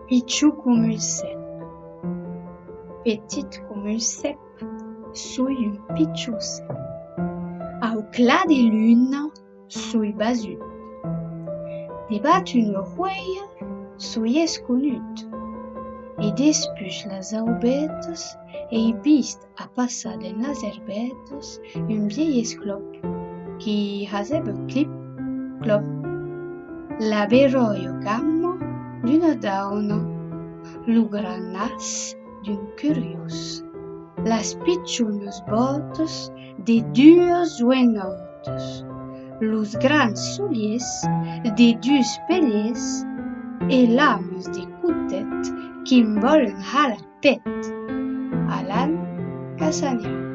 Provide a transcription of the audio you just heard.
Pitchou comme une cèpe, petite comme une cèpe, sous une pitchou cèpe. Au clair de lune, sous basut. Débat une rouille, sous esconut. Et despuche las aubetes, et vist à passar de las herbetes une vieille esclope, qui hasebe clip, clop. La beroio gammo d'une dauna, lu gran nas d'un curios, las pitchunos botes de dues uenotes, los grans soliers de dus peliers, et lames de coutet qui me volen à la tête. Alan Cassagna.